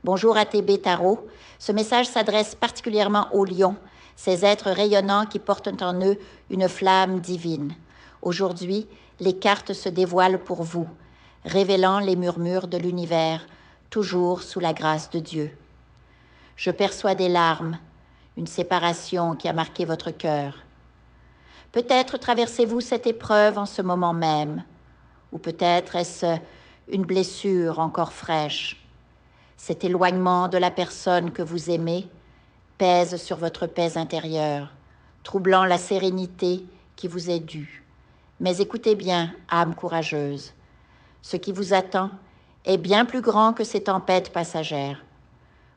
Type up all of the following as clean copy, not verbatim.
Bonjour à TB Tarot. Ce message s'adresse particulièrement aux lions, ces êtres rayonnants qui portent en eux une flamme divine. Aujourd'hui, les cartes se dévoilent pour vous, révélant les murmures de l'univers, toujours sous la grâce de Dieu. Je perçois des larmes, une séparation qui a marqué votre cœur. Peut-être traversez-vous cette épreuve en ce moment même, ou peut-être est-ce une blessure encore fraîche. Cet éloignement de la personne que vous aimez pèse sur votre paix intérieure, troublant la sérénité qui vous est due. Mais écoutez bien, âme courageuse, ce qui vous attend est bien plus grand que ces tempêtes passagères.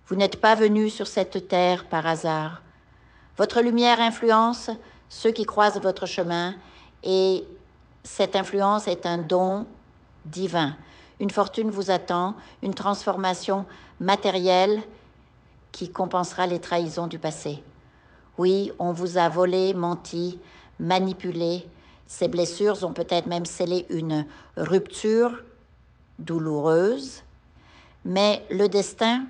Vous n'êtes pas venu sur cette terre par hasard. Votre lumière influence ceux qui croisent votre chemin et cette influence est un don divin. Une fortune vous attend, une transformation matérielle qui compensera les trahisons du passé. Oui, on vous a volé, menti, manipulé. Ces blessures ont peut-être même scellé une rupture douloureuse, mais le destin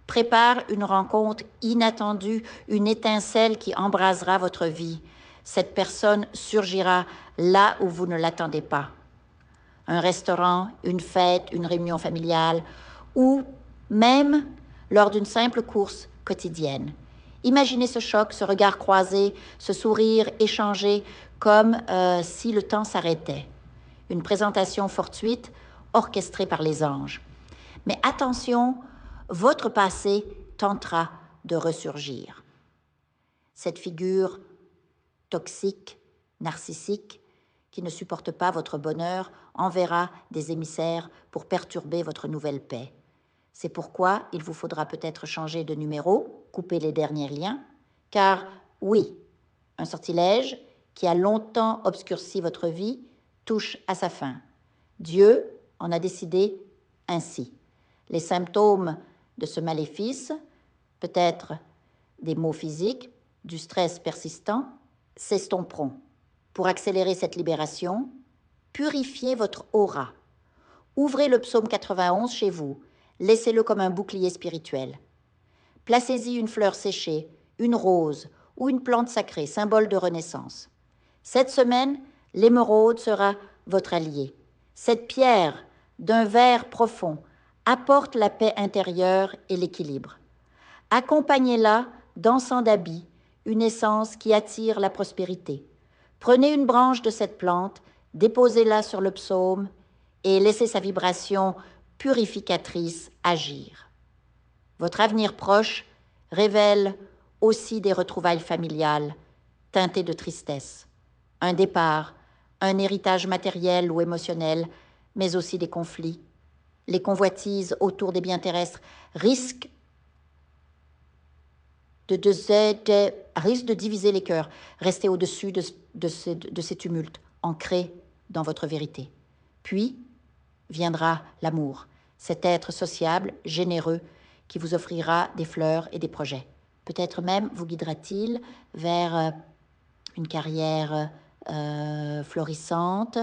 prépare une rencontre inattendue, une étincelle qui embrasera votre vie. Cette personne surgira là où vous ne l'attendez pas. Un restaurant, une fête, une réunion familiale ou même lors d'une simple course quotidienne. Imaginez ce choc, ce regard croisé, ce sourire échangé comme si le temps s'arrêtait. Une présentation fortuite orchestrée par les anges. Mais attention, votre passé tentera de ressurgir. Cette figure toxique, narcissique, qui ne supporte pas votre bonheur, enverra des émissaires pour perturber votre nouvelle paix. C'est pourquoi il vous faudra peut-être changer de numéro, couper les derniers liens, car oui, un sortilège qui a longtemps obscurci votre vie touche à sa fin. Dieu en a décidé ainsi. Les symptômes de ce maléfice, peut-être des maux physiques, du stress persistant, s'estomperont. Pour accélérer cette libération, purifiez votre aura. Ouvrez le psaume 91 chez vous. Laissez-le comme un bouclier spirituel. Placez-y une fleur séchée, une rose ou une plante sacrée, symbole de renaissance. Cette semaine, l'émeraude sera votre allié. Cette pierre d'un vert profond apporte la paix intérieure et l'équilibre. Accompagnez-la d'encens d'habit, une essence qui attire la prospérité. Prenez une branche de cette plante, déposez-la sur le psaume et laissez sa vibration purificatrice agir. Votre avenir proche révèle aussi des retrouvailles familiales teintées de tristesse, un départ, un héritage matériel ou émotionnel, mais aussi des conflits. Les convoitises autour des biens terrestres risquent de diviser les cœurs. Restez au-dessus de ces tumultes, ancrés dans votre vérité. Puis viendra l'amour, cet être sociable, généreux, qui vous offrira des fleurs et des projets. Peut-être même vous guidera-t-il vers une carrière florissante,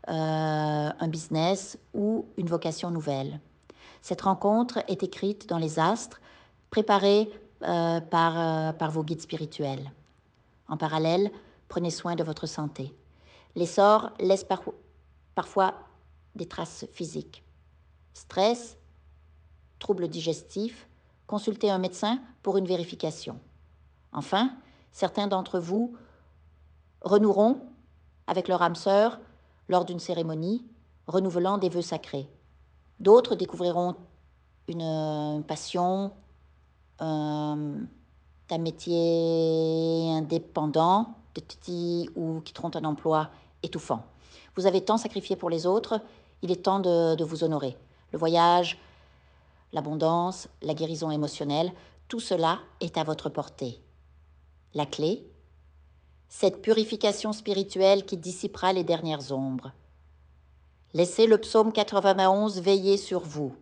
un business ou une vocation nouvelle. Cette rencontre est écrite dans les astres, préparée par vos guides spirituels. En parallèle, prenez soin de votre santé. Les sorts laissent parfois des traces physiques. Stress, troubles digestifs, consultez un médecin pour une vérification. Enfin, certains d'entre vous renoueront avec leur âme sœur lors d'une cérémonie, renouvelant des vœux sacrés. D'autres découvriront une passion, un métier indépendant, ou quitteront un emploi étouffant. Vous avez tant sacrifié pour les autres, il est temps de vous honorer. Le voyage, l'abondance, la guérison émotionnelle, tout cela est à votre portée. La clé, cette purification spirituelle qui dissipera les dernières ombres. Laissez le psaume 91 veiller sur vous.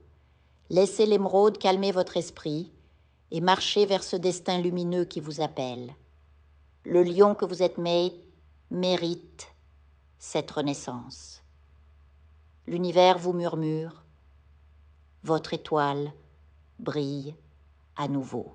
Laissez l'émeraude calmer votre esprit et marchez vers ce destin lumineux qui vous appelle. Le lion que vous êtes mérite cette renaissance. L'univers vous murmure, votre étoile brille à nouveau.